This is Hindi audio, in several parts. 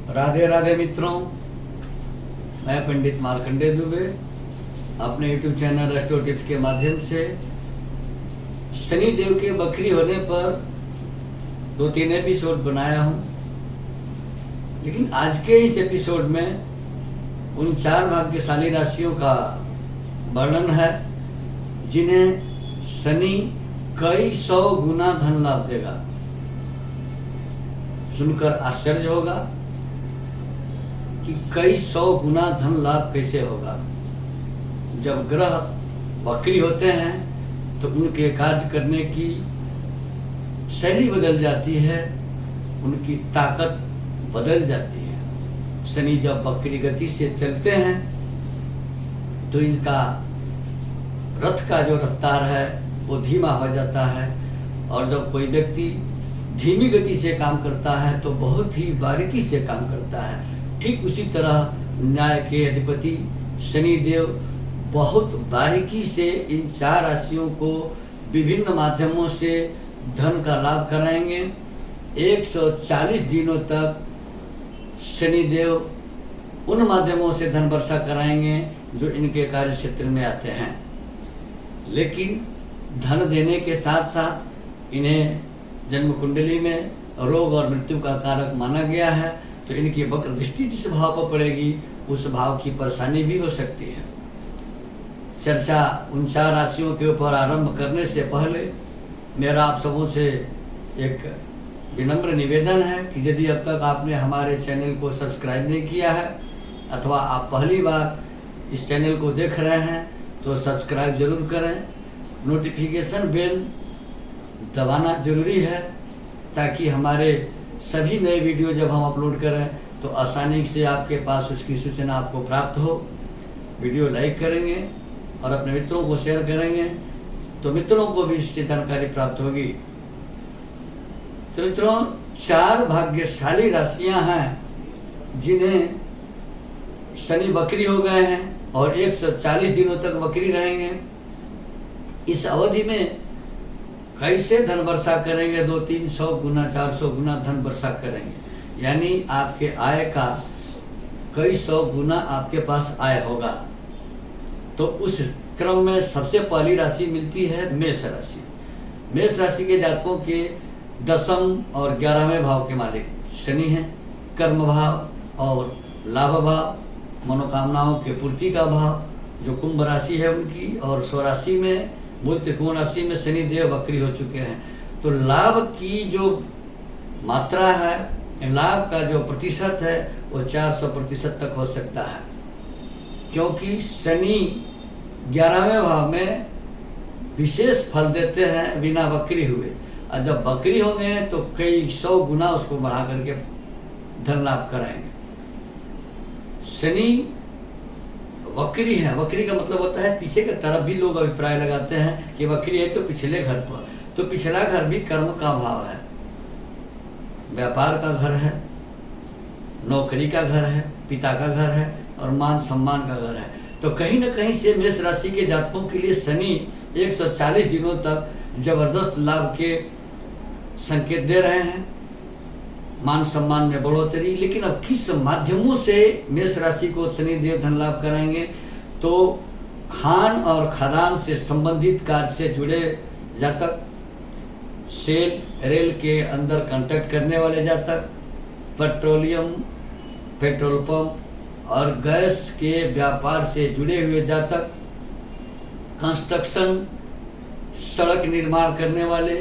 राधे राधे मित्रों, मैं पंडित मार्कंडे दुबे अपने यूट्यूब चैनल एस्ट्रो टिप्स के माध्यम से शनि देव के बकरी होने पर 2-3 एपिसोड बनाया हूँ। लेकिन आज के इस एपिसोड में उन 4 भाग्यशाली राशियों का वर्णन है जिन्हें शनि कई 100 गुना धन लाभ देगा। सुनकर आश्चर्य होगा कि कई 100 गुना धन लाभ कैसे होगा। जब ग्रह वक्री होते हैं तो उनके कार्य करने की शैली बदल जाती है, उनकी ताकत बदल जाती है। शनि जब वक्री गति से चलते हैं तो इनका रथ का जो रफ्तार है वो धीमा हो जाता है, और जब कोई व्यक्ति धीमी गति से काम करता है तो बहुत ही बारीकी से काम करता है। ठीक उसी तरह न्याय के अधिपति शनि देव बहुत बारीकी से इन 4 राशियों को विभिन्न माध्यमों से धन का लाभ कराएंगे। 140 दिनों तक शनि देव उन माध्यमों से धन वर्षा कराएंगे जो इनके कार्य क्षेत्र में आते हैं। लेकिन धन देने के साथ साथ इन्हें जन्म कुंडली में रोग और मृत्यु का कारक माना गया है, तो इनकी वक्र दृष्टि जिस भाव पर पड़ेगी उस भाव की परेशानी भी हो सकती है। चर्चा उन 4 राशियों के ऊपर आरंभ करने से पहले मेरा आप सबों से एक विनम्र निवेदन है कि यदि अब तक आपने हमारे चैनल को सब्सक्राइब नहीं किया है अथवा आप पहली बार इस चैनल को देख रहे हैं तो सब्सक्राइब जरूर करें। नोटिफिकेशन बेल दबाना जरूरी है ताकि हमारे सभी नए वीडियो जब हम अपलोड करें तो आसानी से आपके पास उसकी सूचना आपको प्राप्त हो। वीडियो लाइक करेंगे और अपने मित्रों को शेयर करेंगे तो मित्रों को भी इससे जानकारी प्राप्त होगी। तो मित्रों, 4 भाग्यशाली राशियां हैं जिन्हें शनि वक्री हो गए हैं और 140 दिनों तक वक्री रहेंगे। इस अवधि में कैसे धन वर्षा करेंगे? 200-300 गुना 400 गुना धन वर्षा करेंगे, यानी आपके आय का कई 100 गुना आपके पास आय होगा। तो उस क्रम में सबसे पहली राशि मिलती है मेष राशि। मेष राशि के जातकों के 10वें और 11वें भाव के मालिक शनि हैं। कर्म भाव और लाभ भाव, मनोकामनाओं के पूर्ति का भाव जो कुंभ राशि है उनकी, और स्वराशि में मूल त्रिकोण राशि में शनि देव वक्री हो चुके हैं। तो लाभ की जो मात्रा है, लाभ का जो प्रतिशत है वो 400% तक हो सकता है, क्योंकि शनि 11वें भाव में विशेष फल देते हैं बिना वक्री हुए, और जब वक्री होंगे तो कई 100 गुना उसको बढ़ा करके धन लाभ कराएंगे। शनि वक्री है, वक्री का मतलब होता है पीछे की तरफ भी लोग अभिप्राय लगाते हैं कि वक्री है तो पिछले घर पर, तो पिछला घर भी कर्म का भाव है, व्यापार का घर है, नौकरी का घर है, पिता का घर है और मान सम्मान का घर है। तो कहीं न कहीं से मेष राशि के जातकों के लिए शनि 140 दिनों तक जबरदस्त लाभ के संकेत दे रहे हैं, मान सम्मान में बढ़ोतरी। लेकिन अब किस माध्यमों से मेष राशि को शनि देव धन लाभ कराएंगे? तो खान और खदान से संबंधित कार्य से जुड़े जातक, सेल रेल के अंदर कांटेक्ट करने वाले जातक, पेट्रोलियम, पेट्रोल पंप और गैस के व्यापार से जुड़े हुए जातक, कंस्ट्रक्शन, सड़क निर्माण करने वाले,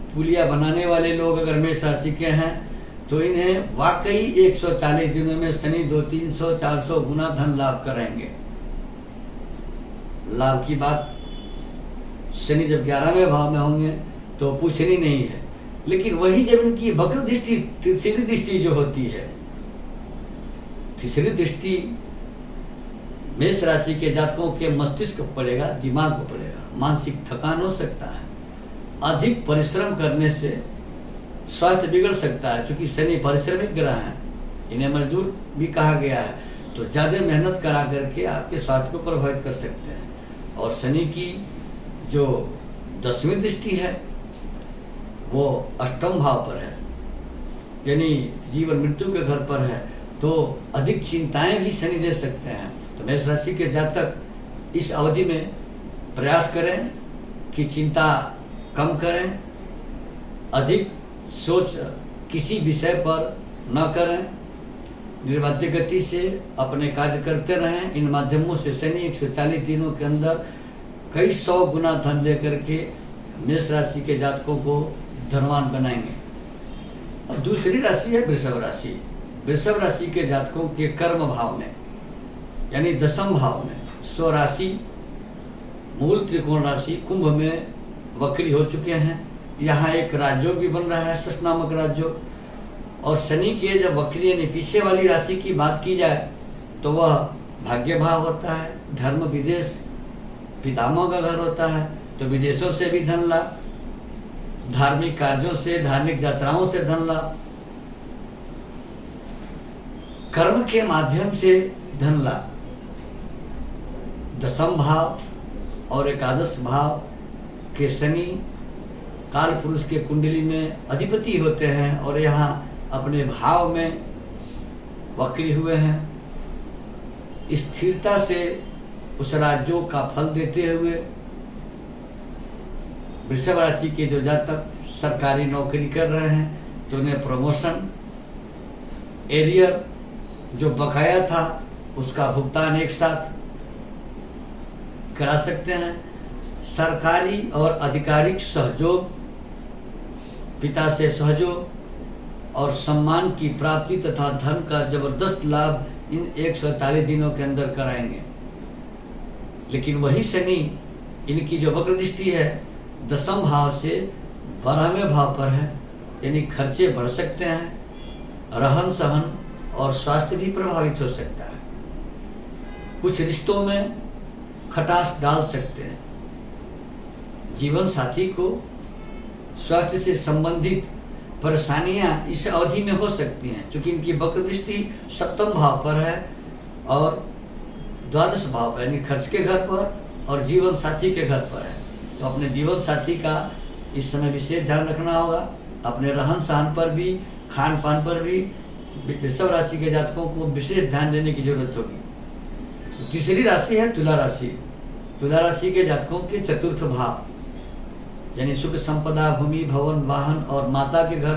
पुलिया बनाने वाले लोग अगर मेष राशि के हैं तो इन्हें वाकई 140 दिनों में शनि 200-300-400 गुना धन लाभ कराएंगे। लाभ की बात शनि जब 11वें भाव में होंगे तो पूछनी नहीं है, लेकिन वही जब इनकी वक्र दृष्टि, तीसरी दृष्टि जो होती है, तीसरी दृष्टि मेष राशि के जातकों के मस्तिष्क पर पड़ेगा, दिमाग पर पड़ेगा, मानसिक थकान हो सकता है, अधिक परिश्रम करने से स्वास्थ्य बिगड़ सकता है। क्योंकि शनि परिश्रमिक ग्रह हैं, इन्हें मजदूर भी कहा गया है, तो ज़्यादा मेहनत करा करके आपके स्वास्थ्य को प्रभावित कर सकते हैं। और शनि की जो 10वीं दृष्टि है वो 8वें भाव पर है, यानी जीवन मृत्यु के घर पर है, तो अधिक चिंताएं भी शनि दे सकते हैं। तो मेष राशि के जातक इस अवधि में प्रयास करें कि चिंता कम करें, अधिक सोच किसी विषय पर न करें, निर्बाध गति से अपने कार्य करते रहें। इन माध्यमों से शनि 140 दिनों के अंदर कई 100 गुना धन दे करके मेष राशि के जातकों को धनवान बनाएंगे। और दूसरी राशि है वृषभ राशि। वृषभ राशि के जातकों के कर्म भाव में यानी दशम भाव में स्वराशि मूल त्रिकोण राशि कुंभ में वक्री हो चुके हैं। यहाँ एक राजयोग भी बन रहा है, शश नामक राजयोग। और शनि के जब वक्री यानी पीछे वाली राशि की बात की जाए तो वह भाग्य भाव होता है, धर्म विदेश पितामह का घर होता है। तो विदेशों से भी धन लाभ, धार्मिक कार्यों से, धार्मिक यात्राओं से धन लाभ, कर्म के माध्यम से धन लाभ। दशम भाव और एकादश भाव के शनि काल पुरुष के कुंडली में अधिपति होते हैं और यहाँ अपने भाव में वक्री हुए हैं। स्थिरता से उस राज्यों का फल देते हुए वृषभ राशि के जो जातक सरकारी नौकरी कर रहे हैं तो उन्हें प्रमोशन, एरियर जो बकाया था उसका भुगतान एक साथ करा सकते हैं। सरकारी और आधिकारिक सहयोग, पिता से सहयोग और सम्मान की प्राप्ति तथा धन का जबरदस्त लाभ इन 140 दिनों के अंदर कराएंगे। लेकिन वही शनि इनकी जो वक्र दृष्टि है दशम भाव से 12वें भाव पर है, यानी खर्चे बढ़ सकते हैं, रहन सहन और स्वास्थ्य भी प्रभावित हो सकता है। कुछ रिश्तों में खटास डाल सकते हैं। जीवन साथी को स्वास्थ्य से संबंधित परेशानियां इस अवधि में हो सकती हैं, क्योंकि इनकी वक्र दृष्टि 7वें भाव पर है और 12 भाव पर यानी खर्च के घर पर और जीवन साथी के घर पर है। तो अपने जीवन साथी का इस समय विशेष ध्यान रखना होगा। अपने रहन सहन पर भी, खान पान पर भी वृषभ राशि के जातकों को विशेष ध्यान देने की जरूरत होगी। तीसरी राशि है तुला राशि। तुला राशि के जातकों के चतुर्थ भाव यानी सुख संपदा, भूमि, भवन, वाहन और माता के घर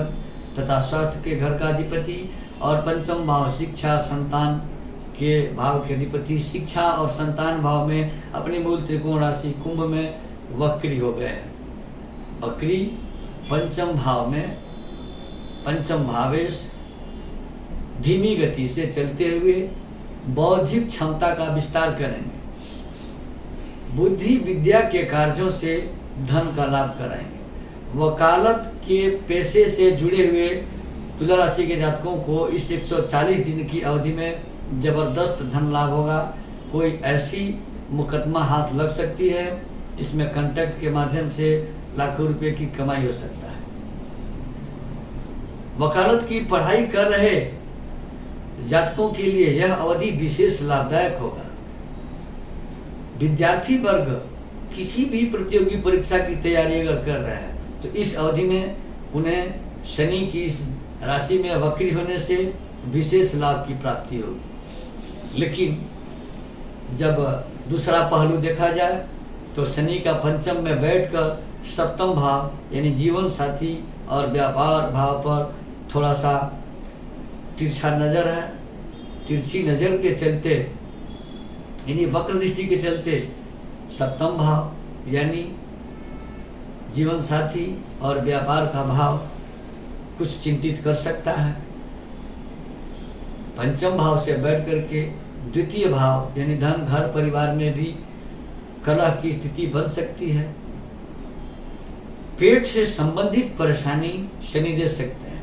तथा स्वास्थ्य के घर का अधिपति और पंचम भाव शिक्षा, संतान के भाव के अधिपति शिक्षा और संतान भाव में अपनी मूल त्रिकोण राशि कुंभ में वक्री हो गए हैं। वक्री पंचम भाव में पंचम भावेश धीमी गति से चलते हुए बौद्धिक क्षमता का विस्तार करेंगे। बुद्धि विद्या के कार्यों से धन का लाभ कराएंगे। वकालत के पेशे से जुड़े हुए तुला राशि के जातकों को इस 140 दिन की अवधि में जबरदस्त धन लाभ होगा। कोई ऐसी मुकदमा हाथ लग सकती है, इसमें कॉन्ट्रैक्ट के माध्यम से लाखों रुपए की कमाई हो सकता है। वकालत की पढ़ाई कर रहे जातकों के लिए यह अवधि विशेष लाभदायक होगा। विद्यार्थी वर्ग किसी भी प्रतियोगी परीक्षा की तैयारी अगर कर रहे हैं तो इस अवधि में उन्हें शनि की इस राशि में वक्री होने से विशेष लाभ की प्राप्ति होगी। लेकिन जब दूसरा पहलू देखा जाए तो शनि का पंचम में बैठकर 7वें भाव यानी जीवन साथी और व्यापार भाव पर थोड़ा सा तिरछा नजर है। तिरछी नजर के चलते यानी वक्र दृष्टि के चलते 7वें भाव यानी जीवन साथी और व्यापार का भाव कुछ चिंतित कर सकता है। पंचम भाव से बैठ करके द्वितीय भाव यानी धन, घर, परिवार में भी कलह की स्थिति बन सकती है। पेट से संबंधित परेशानी शनि दे सकते हैं।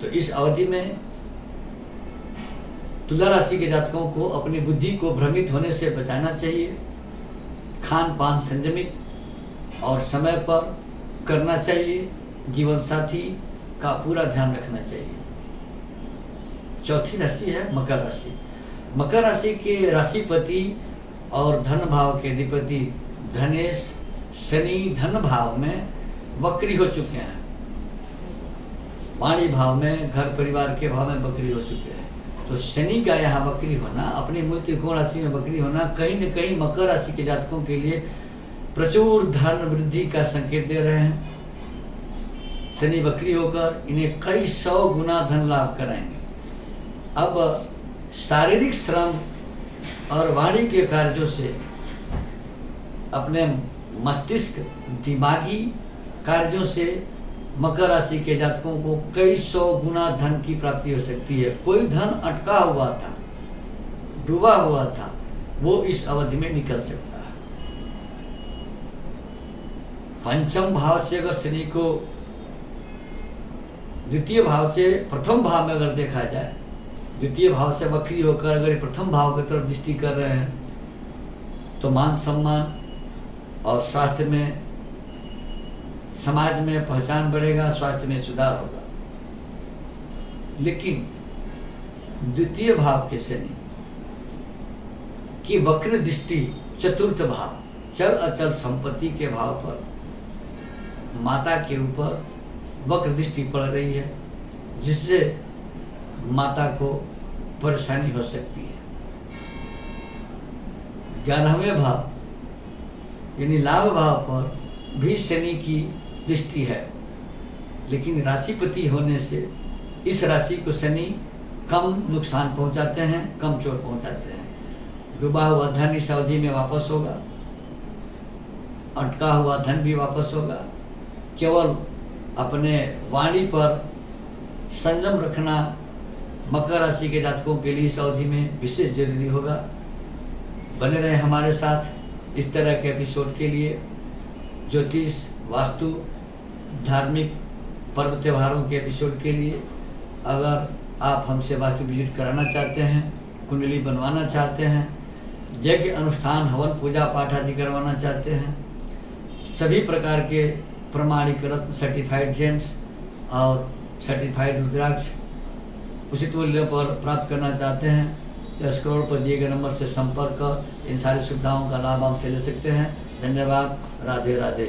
तो इस अवधि में तुला राशि के जातकों को अपनी बुद्धि को भ्रमित होने से बचाना चाहिए। खान पान संयमित और समय पर करना चाहिए। जीवन साथी का पूरा ध्यान रखना चाहिए। चौथी राशि है मकर राशि। मकर राशि के राशिपति और धन भाव के अधिपति धनेश शनि धन भाव में वक्री हो चुके हैं। वाणी भाव में, घर परिवार के भाव में वक्री हो चुके हैं। तो शनि का यहाँ वक्री होना, अपनी मूल त्रिकोण राशि में वक्री होना कहीं न कहीं मकर राशि के जातकों के लिए प्रचुर धन वृद्धि का संकेत दे रहे हैं। शनि वक्री होकर इन्हें कई 100 गुना धन लाभ कराएंगे। अब शारीरिक श्रम और वाणी के कार्यों से अपने मस्तिष्क, दिमागी कार्यों से मकर राशि के जातकों को कई 100 गुना धन की प्राप्ति हो सकती है। कोई धन अटका हुआ था, डूबा हुआ था, वो इस अवधि में निकल सकता है। पंचम भाव से अगर शनि को द्वितीय भाव से प्रथम भाव में अगर देखा जाए, द्वितीय भाव से वक्री होकर अगर प्रथम भाव की तरफ दृष्टि कर रहे हैं तो मान सम्मान और स्वास्थ्य में, समाज में पहचान बढ़ेगा, स्वास्थ्य में सुधार होगा। लेकिन द्वितीय भाव के शनि की वक्र दृष्टि चतुर्थ भाव, चल अचल संपत्ति के भाव पर, माता के ऊपर वक्र दृष्टि पड़ रही है, जिससे माता को परेशानी हो सकती है। 11वें भाव यानी लाभ भाव पर भी शनि की दृष्टि है, लेकिन राशिपति होने से इस राशि को शनि कम नुकसान पहुंचाते हैं, कम चोट पहुंचाते हैं। डूबा हुआ धन इस अवधि में वापस होगा, अटका हुआ धन भी वापस होगा। केवल अपने वाणी पर संयम रखना मकर राशि के जातकों के लिए इस अवधि में विशेष जरूरी होगा। बने रहे हमारे साथ इस तरह के एपिसोड के लिए। ज्योतिष, वास्तु, धार्मिक पर्व त्योहारों के एपिसोड के लिए अगर आप हमसे वास्तु विजिट कराना चाहते हैं, कुंडली बनवाना चाहते हैं, यज्ञ अनुष्ठान, हवन, पूजा पाठ आदि करवाना चाहते हैं, सभी प्रकार के प्रमाणीकृत सर्टिफाइड जेम्स और सर्टिफाइड रुद्राक्ष उचित मूल्य पर प्राप्त करना चाहते हैं तो स्क्रॉल पर दिए गए नंबर से संपर्क कर इन सारी सुविधाओं का लाभ हमसे ले सकते हैं। धन्यवाद। राधे राधे।